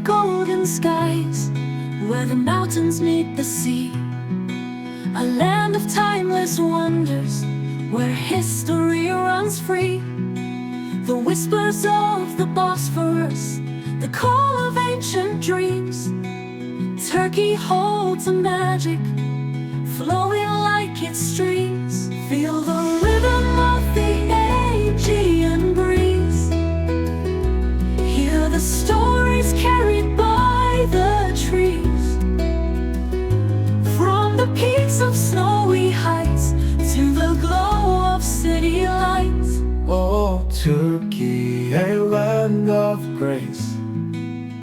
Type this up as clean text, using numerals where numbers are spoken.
golden skies, where the mountains meet the sea. A land of timeless wonders, where history runs free. The whispers of the Bosphorus, the call of ancient dreams. Turkey holds a magic, flowing like its streams. Feel the